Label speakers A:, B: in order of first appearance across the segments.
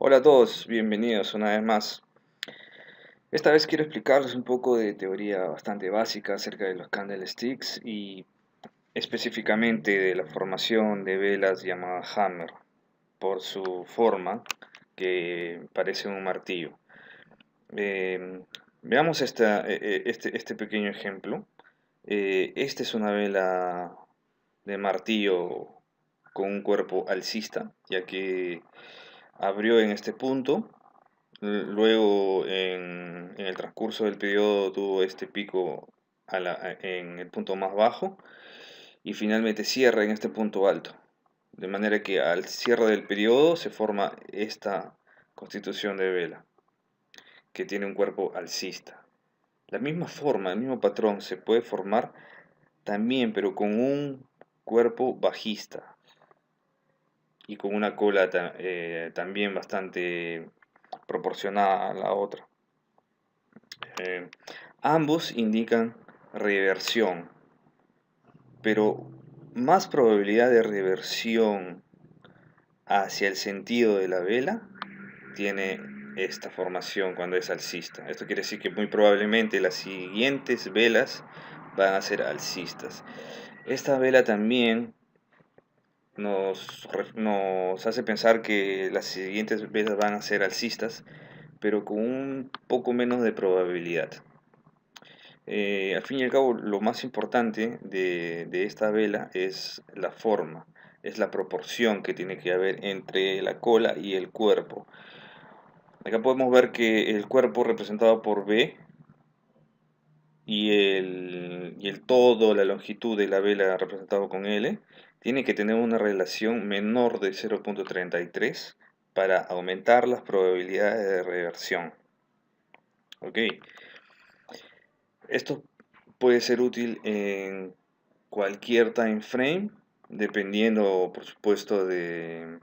A: Hola a todos, bienvenidos una vez más. Esta vez quiero explicarles un poco de teoría bastante básica acerca de los candlesticks y específicamente de la formación de velas llamada hammer, por su forma que parece un martillo. Eh, Veamos este pequeño ejemplo. Esta es una vela de martillo con un cuerpo alcista, ya que abrió en este punto. Luego, en el transcurso del periodo, tuvo este pico en el punto más bajo y finalmente cierra en este punto alto. De manera que al cierre del periodo se forma esta constitución de vela, que tiene un cuerpo alcista. La misma forma, el mismo patrón se puede formar también, pero con un cuerpo bajista y con una cola también bastante proporcionada a la otra. Eh, Ambos indican reversión, pero más probabilidad de reversión hacia el sentido de la vela tiene esta formación cuando es alcista. Esto quiere decir que muy probablemente las siguientes velas van a ser alcistas. Esta vela también nos hace pensar que las siguientes velas van a ser alcistas, pero con un poco menos de probabilidad. Al fin y al cabo, lo más importante de esta vela es la forma, es la proporción que tiene que haber entre la cola y el cuerpo. Acá podemos ver que el cuerpo representado por B y el todo, la longitud de la vela representado con L, tiene que tener una relación menor de 0,33 para aumentar las probabilidades de reversión. ¿Ok? Esto puede ser útil en cualquier time frame, dependiendo, por supuesto, del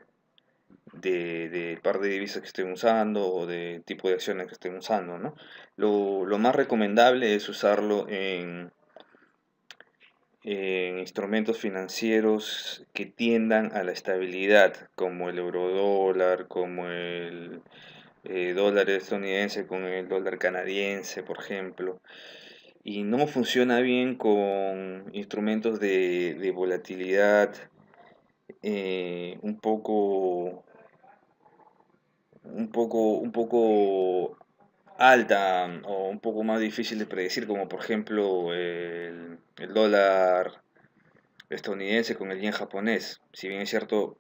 A: par de divisas que estén usando o del tipo de acciones que estén usando, ¿no? Lo más recomendable es usarlo en instrumentos financieros que tiendan a la estabilidad, como el eurodólar, como el dólar estadounidense con el dólar canadiense, por ejemplo. Y no funciona bien con instrumentos de volatilidad un poco, un poco alta o un poco más difícil de predecir, como por ejemplo el dólar estadounidense con el yen japonés. Si bien es cierto,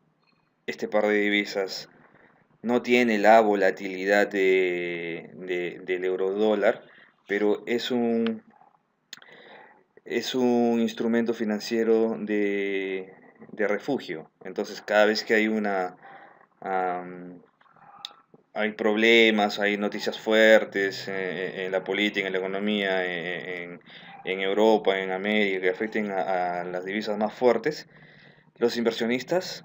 A: este par de divisas no tiene la volatilidad del eurodólar, pero es un instrumento financiero de refugio. Entonces, cada vez que am, hay problemas, hay noticias fuertes en la política, en la economía, en Europa, en América, que afecten a las divisas más fuertes, los inversionistas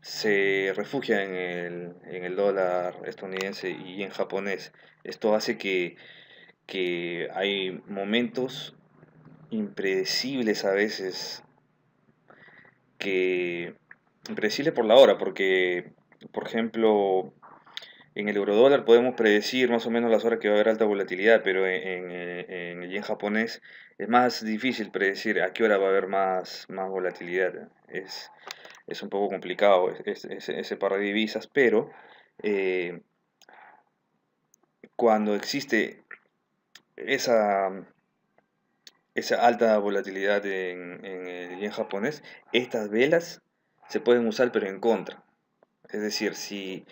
A: se refugian en el dólar estadounidense y en japonés. Esto hace que hay momentos impredecibles a veces, que impredecibles por la hora, porque, por ejemplo, en el eurodólar podemos predecir más o menos las horas que va a haber alta volatilidad, pero en el yen japonés es más difícil predecir a qué hora va a haber más volatilidad. Es un poco complicado ese par de divisas, pero eh, cuando existe esa, esa alta volatilidad en el yen japonés, estas velas se pueden usar pero en contra. Es decir, si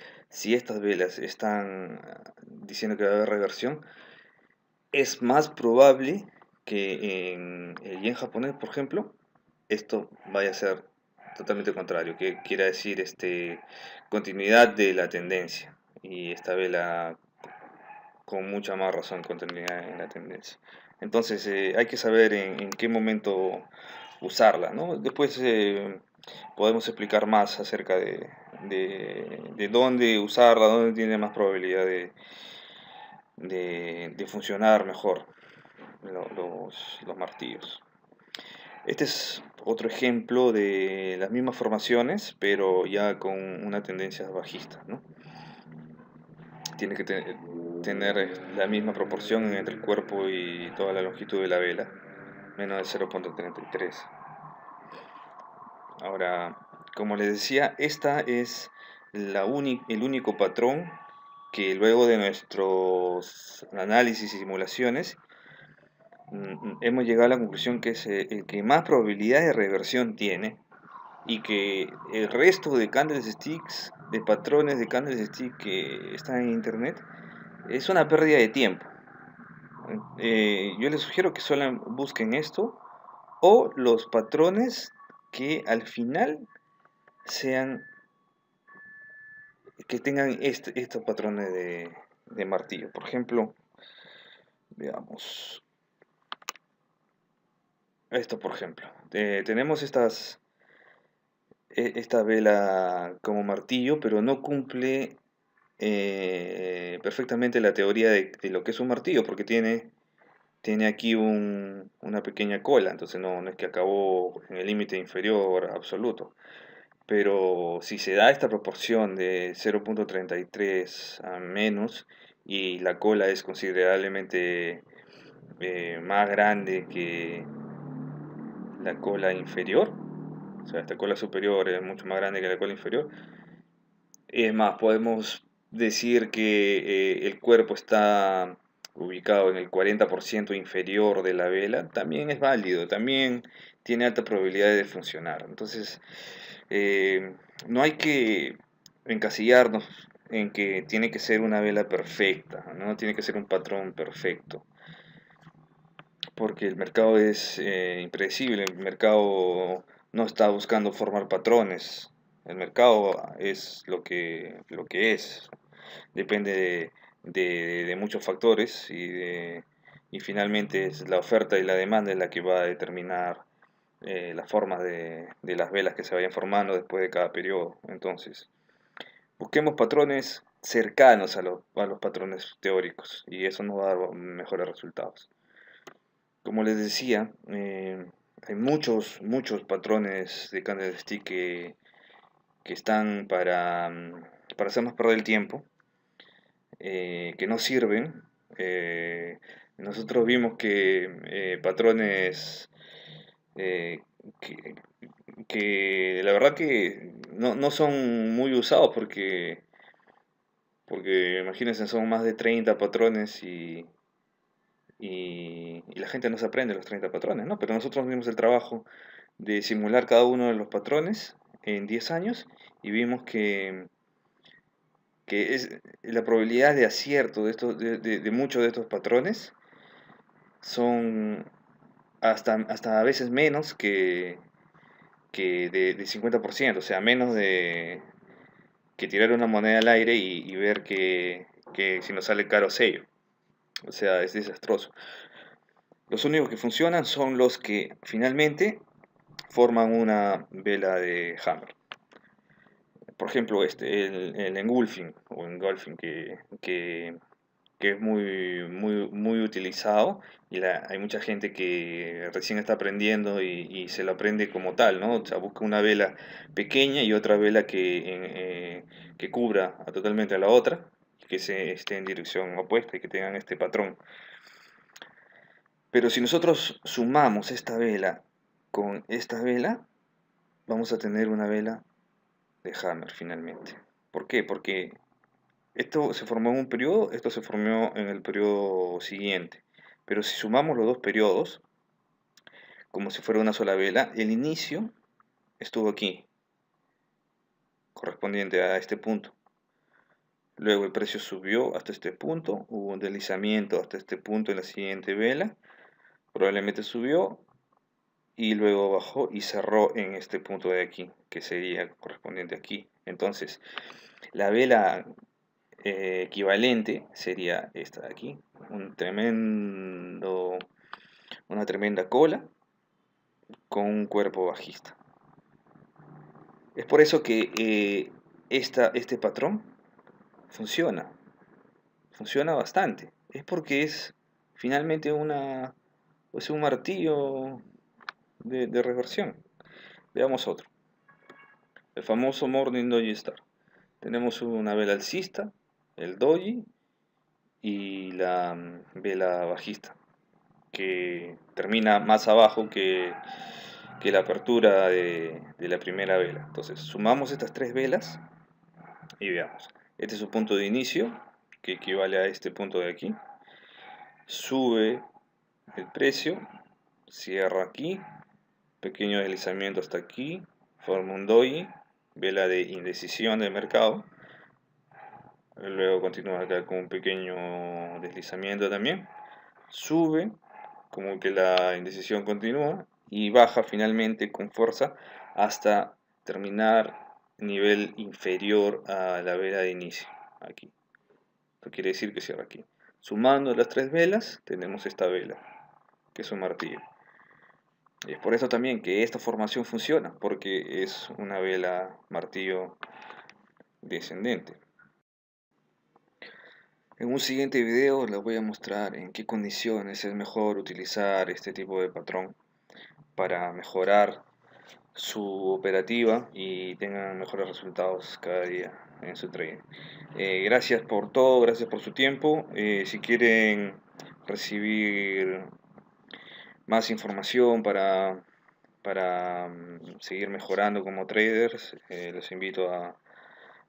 A: estas velas están diciendo que va a haber reversión, es más probable que en el yen japonés, por ejemplo, esto vaya a ser totalmente contrario, que quiera decir continuidad de la tendencia. Y esta vela con mucha más razón continuidad en la tendencia. Entonces hay que saber en qué momento usarla, ¿no? Después podemos explicar más acerca de dónde usarla, dónde tiene más probabilidad de funcionar mejor los martillos. Este es otro ejemplo de las mismas formaciones, pero ya con una tendencia bajista, ¿no? tiene que tener la misma proporción entre el cuerpo y toda la longitud de la vela, menos de 0,33. Ahora, como les decía, esta es el único patrón que luego de nuestros análisis y simulaciones hemos llegado a la conclusión que es el que más probabilidad de reversión tiene, y que el resto de candlesticks, de patrones de candlestick que están en internet, es una pérdida de tiempo. Yo les sugiero que solo busquen esto o los patrones que al final sean, que tengan estos patrones de martillo. Por ejemplo, veamos esto. Por ejemplo, tenemos esta vela como martillo, pero no cumple perfectamente la teoría de lo que es un martillo, porque tiene aquí una pequeña cola, entonces no es que acabó en el límite inferior absoluto. Pero si se da esta proporción de 0,33 a menos y la cola es considerablemente más grande que la cola inferior, o sea, esta cola superior es mucho más grande que la cola inferior, es más, podemos decir que el cuerpo está ubicado en el 40% inferior de la vela, también es válido, también tiene alta probabilidad de funcionar. Entonces, no hay que encasillarnos en que tiene que ser una vela perfecta, no tiene que ser un patrón perfecto, porque el mercado es impredecible, el mercado no está buscando formar patrones, el mercado es lo que es, depende de muchos factores y finalmente es la oferta y la demanda es la que va a determinar la forma de las velas que se vayan formando después de cada periodo. Entonces, busquemos patrones cercanos a los patrones teóricos y eso nos va a dar mejores resultados. Como les decía, hay muchos patrones de candlestick que están para hacernos perder el tiempo, que no sirven. Eh, Nosotros vimos que patrones eh, que, que la verdad que no son muy usados porque imagínense, son más de 30 patrones y la gente no se aprende los 30 patrones, ¿no? Pero nosotros vimos el trabajo de simular cada uno de los patrones en 10 años y vimos que es la probabilidad de acierto de muchos de estos patrones son hasta a veces menos que de 50%, o sea, menos de que tirar una moneda al aire y ver que si nos sale caro sello. O sea, es desastroso. Los únicos que funcionan son los que finalmente forman una vela de Hammer. Por ejemplo, el engulfing o engulfing que es muy utilizado y hay mucha gente que recién está aprendiendo y se lo aprende como tal, ¿no? O sea, busca una vela pequeña y otra vela que cubra totalmente a la otra, que esté en dirección opuesta y que tengan este patrón. Pero si nosotros sumamos esta vela con esta vela, vamos a tener una vela de Hammer finalmente. ¿Por qué? Porque esto se formó en un periodo, esto se formó en el periodo siguiente. Pero si sumamos los dos periodos, como si fuera una sola vela, el inicio estuvo aquí, correspondiente a este punto. Luego el precio subió hasta este punto, hubo un deslizamiento hasta este punto en la siguiente vela, probablemente subió y luego bajó y cerró en este punto de aquí, que sería correspondiente aquí. Entonces, la vela equivalente sería esta de aquí, una tremenda cola con un cuerpo bajista. Es por eso que este patrón funciona, funciona bastante. Es porque es finalmente es un martillo de reversión. Veamos otro, el famoso Morning Doji Star. Tenemos una vela alcista, el doji, y la vela bajista, que termina más abajo que la apertura de la primera vela. Entonces sumamos estas tres velas y veamos. Este es su punto de inicio, que equivale a este punto de aquí. Sube el precio, cierra aquí, pequeño deslizamiento hasta aquí, forma un doji, vela de indecisión del mercado. Luego continúa acá con un pequeño deslizamiento también. Sube, como que la indecisión continúa, y baja finalmente con fuerza hasta terminar nivel inferior a la vela de inicio, aquí. Esto quiere decir que cierra aquí. Sumando las tres velas, tenemos esta vela, que es un martillo. Y es por eso también que esta formación funciona, porque es una vela martillo descendente. En un siguiente video les voy a mostrar en qué condiciones es mejor utilizar este tipo de patrón para mejorar su operativa y tengan mejores resultados cada día en su trading. Gracias por todo, gracias por su tiempo. Si quieren recibir más información para seguir mejorando como traders, los invito a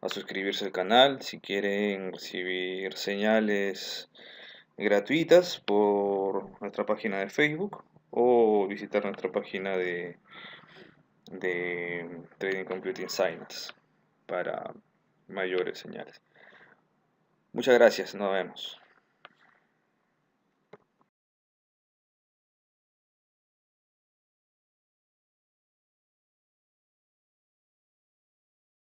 A: suscribirse al canal. Si quieren recibir señales gratuitas por nuestra página de Facebook o visitar nuestra página de Trading Computing Science para mayores señales. Muchas gracias, nos vemos.